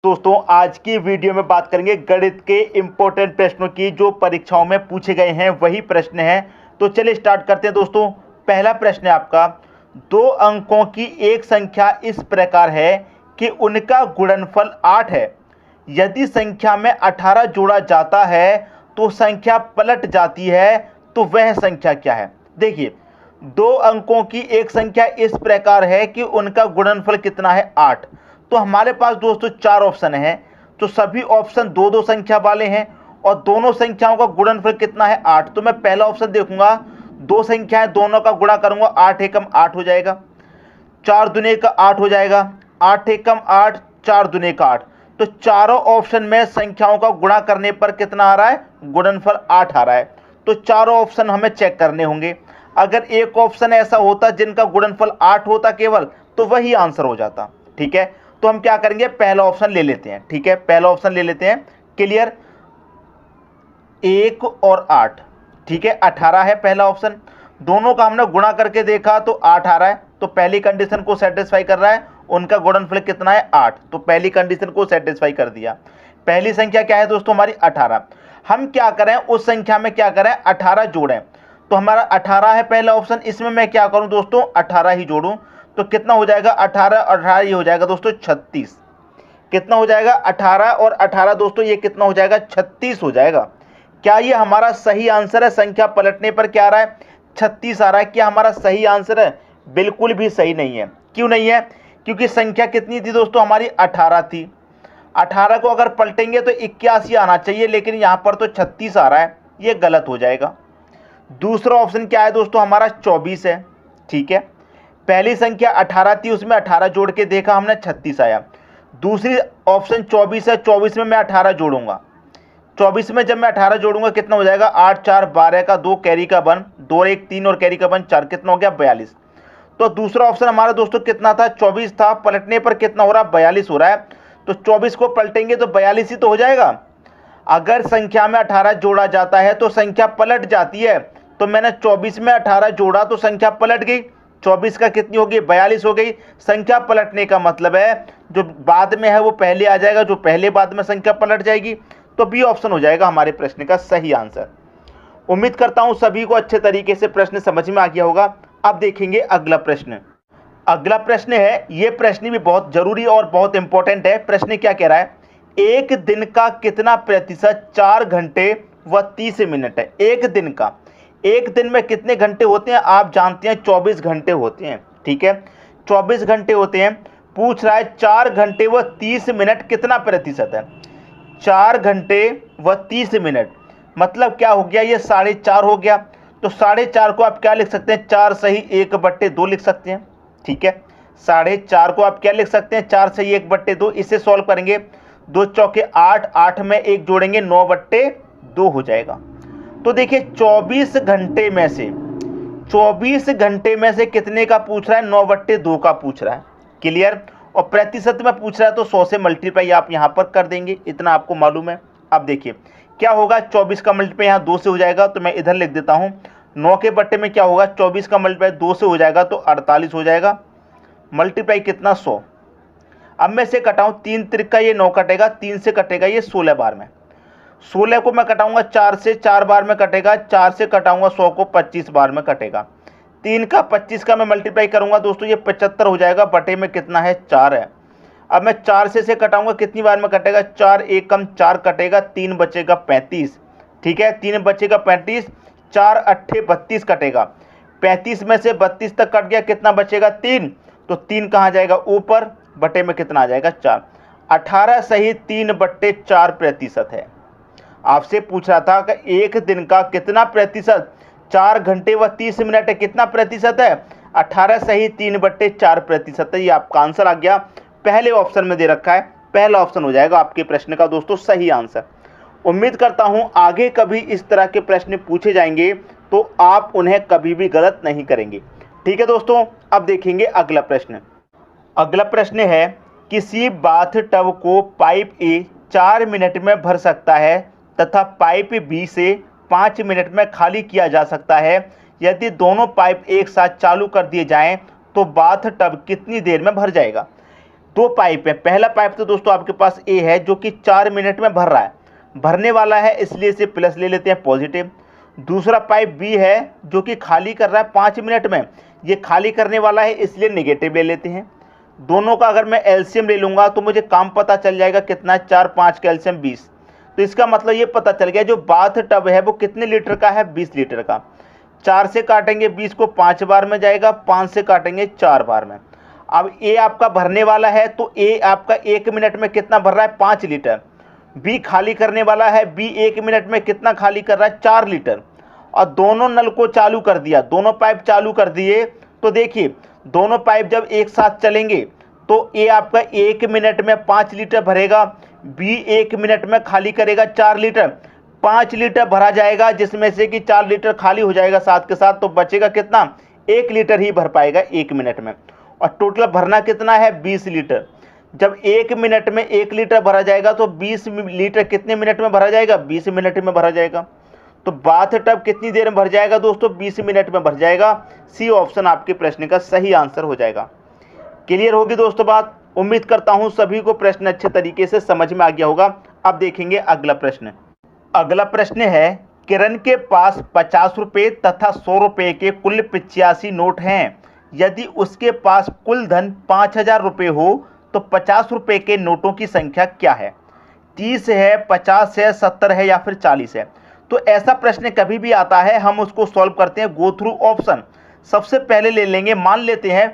दोस्तों आज की वीडियो में बात करेंगे गणित के इंपॉर्टेंट प्रश्नों की जो परीक्षाओं में पूछे गए हैं वही प्रश्न हैं। तो चलिए स्टार्ट करते हैं दोस्तों। पहला प्रश्न है आपका, दो अंकों की एक संख्या इस प्रकार है कि उनका गुणनफल 8 है। यदि संख्या में 18 जोड़ा जाता है तो संख्या पलट जाती है, तो वह संख्या क्या है। देखिए, दो अंकों की एक संख्या इस प्रकार है कि उनका गुणनफल कितना है 8। तो हमारे पास दोस्तों चार ऑप्शन हैं, तो सभी ऑप्शन दो दो संख्या वाले हैं और दोनों संख्याओं का गुणनफल कितना है 8। तो मैं पहला ऑप्शन देखूंगा, दो संख्याएं दोनों का गुणा करूंगा, 8 एकम 8 हो जाएगा, 4 दुने का 8 हो जाएगा, 8 एकम 8, 4 दुने का 8। तो चारों ऑप्शन में संख्याओं का गुणा करने पर कितना आ रहा है, गुणनफल 8 आ रहा है। तो चारों ऑप्शन हमें चेक करने होंगे। अगर एक ऑप्शन ऐसा होता जिनका गुणनफल 8 होता केवल, तो वही आंसर हो जाता। ठीक है, तो हम क्या करेंगे, पहला ऑप्शन ले लेते हैं। ठीक है, पहला ऑप्शन ले लेते हैं। क्लियर, 1 और 8, ठीक है, 18 है पहला ऑप्शन। दोनों का हमने गुणा करके देखा तो 8 आ रहा है, तो पहली कंडीशन को सेटिस्फाई कर रहा है। उनका गुणनफल कितना है 8, तो पहली कंडीशन को सेटिस्फाई कर दिया। पहली संख्या क्या है दोस्तों हमारी 18। हम क्या करें, उस संख्या में क्या करें, 18 जोड़ें। तो हमारा 18 है पहला ऑप्शन, इसमें मैं क्या करूं दोस्तों, 18 ही जोड़ूं। तो कितना हो जाएगा, 18 और 18 ये हो जाएगा दोस्तों 36। कितना हो जाएगा, 18 और 18 दोस्तों ये कितना हो जाएगा, 36 हो जाएगा। क्या ये हमारा सही आंसर है। संख्या पलटने पर क्या आ रहा है, 36 आ रहा है। क्या हमारा सही आंसर है, बिल्कुल भी सही नहीं है। क्यों नहीं है, क्योंकि संख्या कितनी थी दोस्तों हमारी 18 थी। 18 को अगर पलटेंगे तो 81 आना चाहिए, लेकिन यहाँ पर तो 36 आ रहा है, ये गलत हो जाएगा। दूसरा ऑप्शन क्या है दोस्तों हमारा 24 है। ठीक है, पहली संख्या 18 थी, उसमें 18 जोड़ के देखा हमने, 36 आया। दूसरी ऑप्शन 24 है, 24 में मैं 18 जोड़ूंगा। 24 में जब मैं 18 जोड़ूंगा कितना हो जाएगा, 8 4 12 का 2 कैरी का 1, 2 1 3 और कैरी का 1 4, कितना हो गया 42। तो दूसरा ऑप्शन हमारा दोस्तों कितना था, 24 था। पलटने पर कितना हो रहा है, 42 हो रहा है। तो 24 को पलटेंगे तो 42 ही तो हो जाएगा। अगर संख्या में 18 जोड़ा जाता है तो संख्या पलट जाती है। तो मैंने 24 में 18 जोड़ा तो संख्या पलट गई। 24 का कितनी होगी, 42 हो गई। संख्या पलटने का मतलब है जो बाद में है वो पहले आ जाएगा, जो पहले बाद में संख्या पलट जाएगी। तो बी ऑप्शन हो जाएगा हमारे प्रश्न का सही आंसर। उम्मीद करता हूं सभी को अच्छे तरीके से प्रश्न समझ में आ गया होगा। अब देखेंगे अगला प्रश्न। अगला प्रश्न है, ये प्रश्न भी बहुत जरूरी और बहुत इंपॉर्टेंट है। प्रश्न क्या कह रहा है, एक दिन का कितना प्रतिशत 4 घंटे व 30 मिनट है। एक दिन का, एक दिन में कितने घंटे होते हैं आप जानते हैं, 24 घंटे होते हैं। ठीक है, 24 घंटे होते हैं। पूछ रहा है 4 घंटे व 30 मिनट कितना प्रतिशत है। 4 घंटे व 30 मिनट मतलब क्या हो गया, ये 4.5 हो गया। तो 4.5 को आप क्या लिख सकते हैं, 4 सही 1/2 लिख सकते हैं। ठीक है, 4.5 को आप क्या लिख सकते हैं, 4 सही 1/2। इसे सॉल्व करेंगे, 2 चौके 8, 8 में 1 जोड़ेंगे 9/2 हो जाएगा। तो देखिए 24 घंटे में से, 24 घंटे में से कितने का पूछ रहा है, 9/2 का पूछ रहा है। क्लियर, और प्रतिशत में पूछ रहा है तो 100 से मल्टीप्लाई आप यहाँ पर कर देंगे, इतना आपको मालूम है। अब देखिए क्या होगा, 24 का मल्टीप्लाई यहाँ 2 से हो जाएगा, तो मैं इधर लिख देता हूँ। 9 के बट्टे में क्या होगा, 24 का मल्टीप्लाई 2 से हो जाएगा तो 48 हो जाएगा। मल्टीप्लाई कितना, 100। अब मैं से कटाऊँ, 3 त्रिका ये 9 कटेगा, 3 से कटेगा ये 16 बार में। 16 को मैं कटाऊंगा 4 से, 4 बार में कटेगा। 4 से कटाऊंगा 100 को, 25 बार में कटेगा। 3 का 25 का मैं मल्टीप्लाई करूंगा दोस्तों, ये 75 हो जाएगा। बटे में कितना है, 4 है। अब मैं 4 से कटाऊंगा, कितनी बार में कटेगा, 4 एकम 4 कटेगा, 3 बचेगा 35। ठीक है, 3 बचेगा 35, 4 अट्ठे 32 कटेगा। 35 में से 32 तक कट गया, कितना बचेगा 3। तो 3 कहाँ जाएगा, ऊपर। बटे में कितना आ जाएगा, 4। 18 सही 3/4 प्रतिशत है। आपसे पूछ रहा था कि एक दिन का कितना प्रतिशत, 4 घंटे व 30 मिनट है, कितना प्रतिशत है, 18 सही 3/4 प्रतिशत है। ये आपका आंसर आ गया, पहले ऑप्शन में दे रखा है। पहला ऑप्शन हो जाएगा आपके प्रश्न का दोस्तों सही आंसर। उम्मीद करता हूं आगे कभी इस तरह के प्रश्न पूछे जाएंगे तो आप उन्हें कभी भी गलत नहीं करेंगे। ठीक है दोस्तों, अब देखेंगे अगला प्रश्न। अगला प्रश्न है, किसी बाथटब को पाइप ए 4 मिनट में भर सकता है तथा पाइप बी से 5 मिनट में खाली किया जा सकता है। यदि दोनों पाइप एक साथ चालू कर दिए जाएं तो बाथटब कितनी देर में भर जाएगा। दो पाइप है। पहला पाइप तो दोस्तों आपके पास ए है जो कि 4 मिनट में भर रहा है, भरने वाला है, इसलिए इसे प्लस ले लेते हैं पॉजिटिव। दूसरा पाइप बी है जो कि खाली कर रहा है 5 मिनट में, ये खाली करने वाला है, इसलिए नेगेटिव ले लेते हैं। दोनों का अगर मैं एलसीएम ले लूँगा तो मुझे काम पता चल जाएगा कितना है, 4 5 का एलसीएम 20। तो इसका मतलब ये पता चल गया जो बाथ टब है वो कितने लीटर का है, 20 लीटर का। 4 से काटेंगे 20 को 5 बार में जाएगा, 5 से काटेंगे 4 बार में। अब ए आपका भरने वाला है तो ए आपका 1 मिनट में कितना भर रहा है, 5 लीटर। बी खाली करने वाला है, बी 1 मिनट में कितना खाली कर रहा है, 4 लीटर। और दोनों नल को चालू कर दिया, दोनों पाइप चालू कर दिए, तो देखिए दोनों पाइप जब एक साथ चलेंगे तो ए आपका 1 मिनट में 5 लीटर भरेगा, बी 1 मिनट में खाली करेगा 4 लीटर। 5 लीटर भरा जाएगा जिसमें से कि 4 लीटर खाली हो जाएगा साथ के साथ, तो बचेगा कितना, 1 लीटर ही भर पाएगा 1 मिनट में। और टोटल भरना कितना है, 20 लीटर। जब 1 मिनट में 1 लीटर भरा जाएगा तो 20 लीटर कितने मिनट में भरा जाएगा, 20 मिनट में भरा जाएगा। तो बाथ टब कितनी देर में भर जाएगा दोस्तों, 20 मिनट में भर जाएगा। सी ऑप्शन आपके प्रश्न का सही आंसर हो जाएगा। क्लियर होगी दोस्तों बात। उम्मीद करता हूं सभी को प्रश्न अच्छे तरीके से समझ में आ गया होगा। अब देखेंगे अगला प्रश्न। अगला प्रश्न है, किरण के पास 50 रुपये तथा 100 रुपये के कुल 85 नोट हैं। यदि उसके पास कुल धन 5000 रुपये हो तो 50 रुपये के नोटों की संख्या क्या है। 30 है, 50 है, 70 है या फिर 40 है। तो ऐसा प्रश्न कभी भी आता है, हम उसको सॉल्व करते हैं गो थ्रू ऑप्शन। सबसे पहले ले लेंगे, मान लेते हैं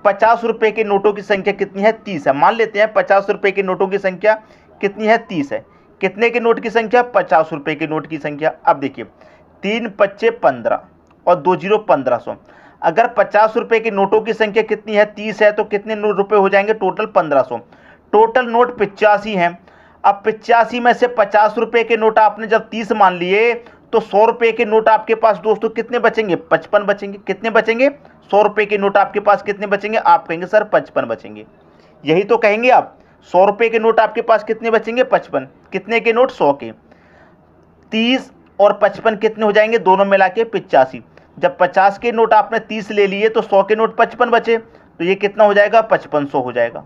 50 रुपये के नोटों की संख्या कितनी है, 30 है। मान लेते हैं 50 रुपये के नोटों की संख्या कितनी है, 30 है। कितने के नोट की संख्या, 50 रुपये के नोट की संख्या। अब देखिए 3 पच्चे 15 और 2 जीरो 1500। अगर 50 रुपये के नोटों की संख्या कितनी है, 30 है, तो कितने रुपये हो जाएंगे, टोटल 1500। टोटल नोट 85 हैं। अब 85 में से 50 रुपये के नोट आपने जब 30 मान लिए तो 100 रुपये के नोट आपके पास दोस्तों कितने बचेंगे, 55 बचेंगे। कितने बचेंगे, 100 रुपये के नोट आपके पास कितने बचेंगे, आप कहेंगे सर 55 बचेंगे। यही तो कहेंगे आप, 100 रुपये के नोट आपके पास कितने बचेंगे, 55। कितने के नोट, 100 के। 30 और 55 कितने हो जाएंगे, दोनों मिला के 85। जब 50 के नोट आपने 30 ले लिए तो 100 के नोट 55 बचे, तो ये कितना हो जाएगा, 5500 हो जाएगा।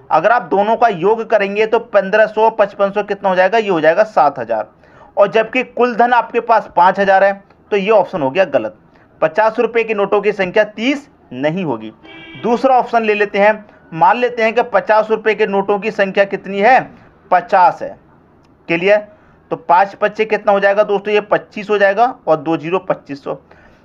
अगर आप दोनों का योग करेंगे तो 1500 5500 कितना हो जाएगा, ये हो जाएगा 7000। और जबकि कुल धन आपके पास 5000 है, तो ये ऑप्शन हो गया गलत। 50 रुपये के नोटों की संख्या 30 नहीं होगी। दूसरा ऑप्शन ले लेते हैं। मान लेते हैं कि 50 रुपये के नोटों की संख्या कितनी है, 50 है। क्लियर। तो 5 पच्चे कितना हो जाएगा दोस्तों, ये 25 हो जाएगा और 2 जीरो 2500।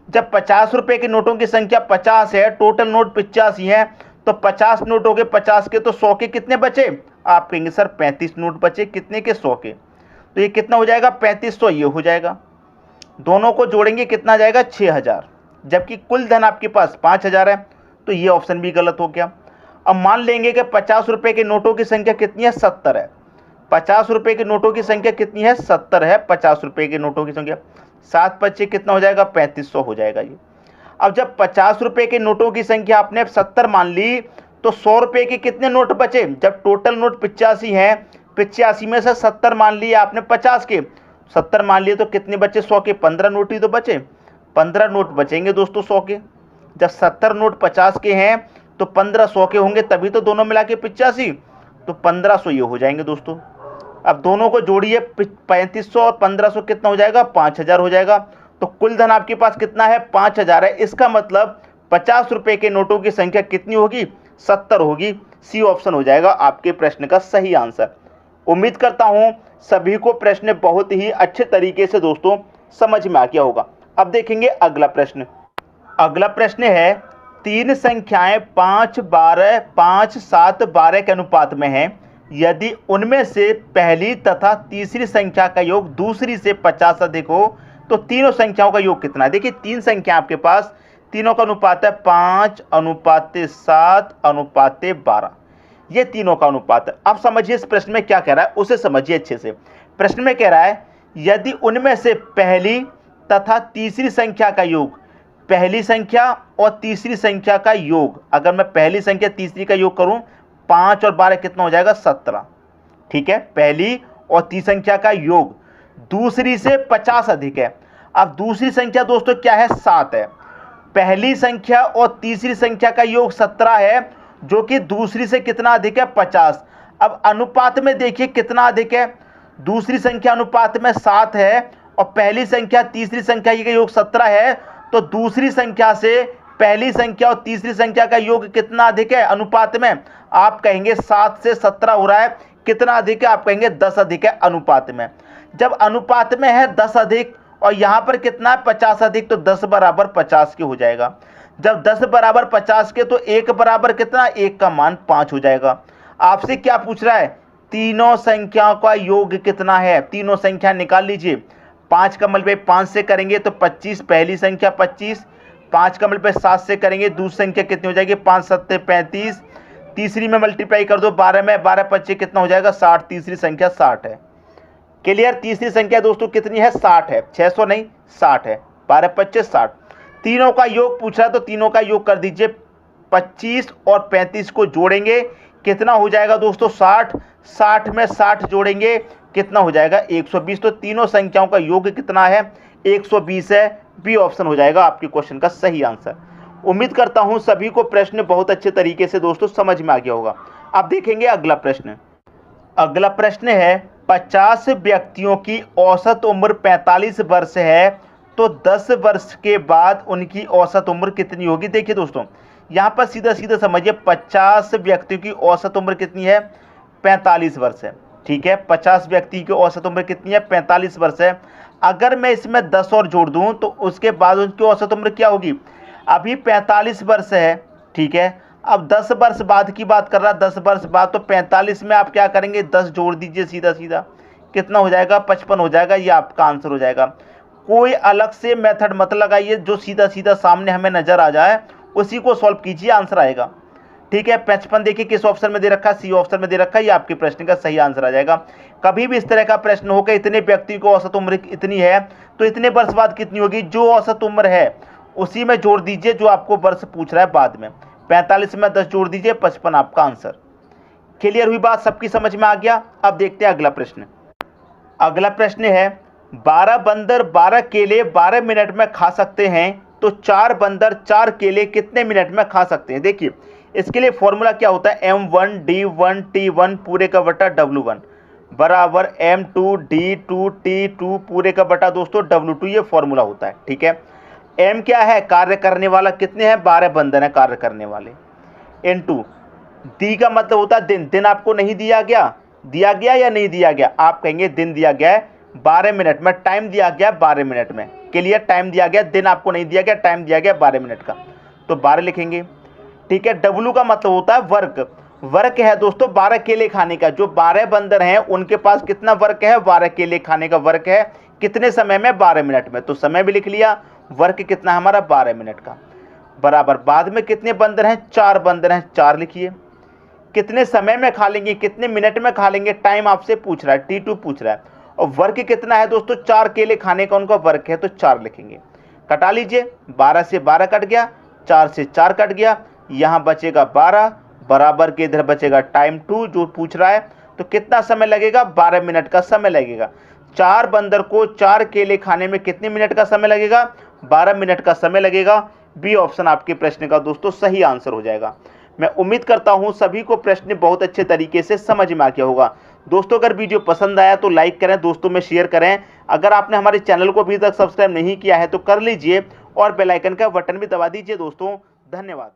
जब 50 रुपये के नोटों की संख्या 50 है, टोटल नोट 85 है, तो 50 नोट हो गए 50 के, तो 100 के कितने बचे, आप कहेंगे सर 35 नोट बचे। कितने के, 100 के। तो ये कितना हो जाएगा, 3500 ये हो जाएगा। दोनों को जोड़ेंगे कितना जाएगा, 6000। जबकि कुल धन आपके पास 5000 है, तो ये ऑप्शन भी गलत हो गया। अब मान लेंगे कि 50 रुपये के नोटों की संख्या कितनी है, 70 है। 50 रुपये के नोटों की संख्या कितनी है, 70 है। 50 रुपये के नोटों की संख्या 7 पच्चे कितना हो जाएगा, 3500 हो जाएगा ये। अब जब 50 रुपये के नोटों की संख्या आपने 70 मान ली तो 100 रुपये के कितने नोट बचे। जब टोटल नोट 85 हैं, 85 में से 70 मान लिए आपने 50 के, 70 मान लिए तो कितने बचे, 100 के। 15 नोट ही तो बचे, 15 नोट बचेंगे दोस्तों 100 के। जब 70 नोट 50 के हैं तो 15 100 के होंगे, तभी तो दोनों मिला के 85, तो 1500 ये हो जाएंगे दोस्तों। अब दोनों को जोड़िए, 3500 और 1500 कितना हो जाएगा, 5000 हो जाएगा। तो कुल धन आपके पास कितना है, 5000 है। इसका मतलब 50 रुपये के नोटों की संख्या कितनी होगी, 70 होगी। सी ऑप्शन हो जाएगा आपके प्रश्न का सही आंसर। उम्मीद करता हूं सभी को प्रश्न बहुत ही अच्छे तरीके से दोस्तों समझ में आ गया होगा। अब देखेंगे अगला प्रश्न। अगला प्रश्न है, 3 संख्याएं 5 12 5 7 12 के अनुपात में हैं। यदि उनमें से पहली तथा तीसरी संख्या का योग दूसरी से 50 अधिक हो तो तीनों संख्याओं का योग कितना है। देखिए 3 संख्या आपके पास, तीनों का अनुपात है 5 अनुपात 7 अनुपात 12। ये तीनों का अनुपात है। अब समझिए इस प्रश्न में क्या कह रहा है, उसे समझिए अच्छे से। प्रश्न में कह रहा है यदि उनमें से पहली तथा तीसरी संख्या का योग, पहली संख्या और तीसरी संख्या का योग, अगर मैं पहली संख्या तीसरी का योग करूं 5 और 12 कितना हो जाएगा, 17। ठीक है, पहली और तीसरी संख्या का योग दूसरी से 50 अधिक है। अब दूसरी संख्या दोस्तों क्या है, 7 है। पहली संख्या और तीसरी संख्या का योग 17 है जो कि दूसरी से कितना अधिक है 50। अब अनुपात में देखिए कितना अधिक है, दूसरी संख्या अनुपात में 7 है और पहली संख्या तीसरी संख्या का योग 17 है, तो दूसरी संख्या से पहली संख्या और तीसरी संख्या का योग कितना अधिक है अनुपात में? आप कहेंगे 7 से 17 हो रहा है, कितना अधिक है? आप कहेंगे 10 अधिक है अनुपात में। जब अनुपात में है 10 अधिक और यहां पर कितना है 50 अधिक, तो 10 बराबर 50 के हो जाएगा। जब 10 बराबर 50 के तो 1 बराबर कितना, 1 का मान 5 हो जाएगा। आपसे क्या पूछ रहा है, तीनों संख्याओं का योग कितना है? तीनों संख्या निकाल लीजिए। 5 का मल्टीप्लाई 5 से करेंगे तो 25, पहली संख्या 25। 5 का मल्टीप्लाई 7 से करेंगे, दूसरी संख्या कितनी हो जाएगी 5 7 35। तीसरी में मल्टीप्लाई कर दो 12 में, 12 25 कितना हो जाएगा 60, तीसरी संख्या 60 है। क्लियर? तीसरी संख्या दोस्तों कितनी है 60 है, 600 नहीं 60 है, 12 25 60। तीनों का योग पूछ रहा है तो तीनों का योग कर दीजिए। 25 और 35 को जोड़ेंगे कितना हो जाएगा दोस्तों 60। 60 में 60 जोड़ेंगे कितना हो जाएगा 120। तो तीनों संख्याओं का योग कितना है 120 है। बी ऑप्शन हो जाएगा आपके क्वेश्चन का सही आंसर। उम्मीद करता हूं सभी को प्रश्न बहुत अच्छे तरीके से दोस्तों समझ में आ गया होगा। अब देखेंगे अगला प्रश्न। अगला प्रश्न है 50 व्यक्तियों की औसत उम्र 45 वर्ष है, तो 10 वर्ष के बाद उनकी औसत उम्र कितनी होगी? देखिए दोस्तों यहाँ पर सीधा सीधा समझिए, 50 व्यक्तियों की औसत उम्र कितनी है 45 वर्ष है। ठीक है, 50 व्यक्ति की औसत उम्र कितनी है 45 वर्ष है। अगर मैं इसमें 10 और जोड़ दूं तो उसके बाद उनकी औसत उम्र क्या होगी? अभी 45 वर्ष है, ठीक है, अब 10 वर्ष बाद की बात कर रहा है, 10 वर्ष बाद, तो 45 में आप क्या करेंगे 10 जोड़ दीजिए, सीधा सीधा कितना हो जाएगा 55 हो जाएगा। ये आपका आंसर हो जाएगा। कोई अलग से मेथड मत लगाइए, जो सीधा सीधा सामने हमें नजर आ जाए उसी को सॉल्व कीजिए, आंसर आएगा। ठीक है, 55 देखिए किस ऑप्शन में दे रखा है, सी ऑप्शन में दे रखा है, ये आपके प्रश्न का सही आंसर आ जाएगा। कभी भी इस तरह का प्रश्न हो कि इतने व्यक्ति को औसत उम्र इतनी है तो इतने वर्ष बाद कितनी होगी, जो औसत उम्र है उसी में जोड़ दीजिए जो आपको वर्ष पूछ रहा है बाद में। 45 में 10 जोड़ दीजिए, 55 आपका आंसर। क्लियर हुई बात, सबकी समझ में आ गया? अब देखते हैं अगला प्रश्न। अगला प्रश्न है 12 बंदर 12 केले 12 मिनट में खा सकते हैं, तो 4 बंदर 4 केले कितने मिनट में खा सकते हैं? देखिए इसके लिए फॉर्मूला क्या होता है, M1 D1 T1 पूरे का बटा W1 बराबर M2 D2 T2 पूरे का बटा दोस्तों W2, ये फॉर्मूला होता है। ठीक है, M क्या है, कार्य करने वाला कितने हैं 12 बंदर हैं कार्य करने वाले, N2 D का मतलब होता है दिन। दिन आपको नहीं दिया गया, दिया गया या नहीं दिया गया? आप कहेंगे दिन दिया गया है 12 मिनट में, टाइम दिया गया 12 मिनट में। क्लियर, टाइम दिया गया, दिन आपको नहीं दिया गया, टाइम दिया गया 12 मिनट का, तो 12 लिखेंगे। ठीक है, W का मतलब होता है वर्क। वर्क है दोस्तों 12 केले खाने का, जो 12 बंदर हैं उनके पास कितना वर्क है 12 केले खाने का वर्क है, कितने समय में 12 मिनट में। तो समय भी लिख लिया, वर्क कितना है हमारा 12 मिनट का, बराबर बाद में कितने बंदर हैं 4 बंदर हैं, 4 लिखिए। कितने समय में खा लेंगे, कितने मिनट में खा लेंगे, टाइम आपसे पूछ रहा है, T2 पूछ रहा है। और वर्क कितना है दोस्तों 4 केले खाने का उनका वर्क है, तो 4 लिखेंगे। कटा लीजिए, 12 से 12 कट गया, 4 से 4 कट गया, यहाँ बचेगा 12 बराबर के इधर बचेगा टाइम 2 जो पूछ रहा है। तो कितना समय लगेगा 12 मिनट का समय लगेगा। 4 बंदर को 4 केले खाने में कितने मिनट का समय लगेगा 12 मिनट का समय लगेगा। बी ऑप्शन आपके प्रश्न का दोस्तों सही आंसर हो जाएगा। मैं उम्मीद करता हूं सभी को प्रश्न बहुत अच्छे तरीके से समझ में आ गया होगा। दोस्तों अगर वीडियो पसंद आया तो लाइक करें, दोस्तों में शेयर करें। अगर आपने हमारे चैनल को अभी तक सब्सक्राइब नहीं किया है तो कर लीजिए और बेल आइकन का बटन भी दबा दीजिए दोस्तों। धन्यवाद।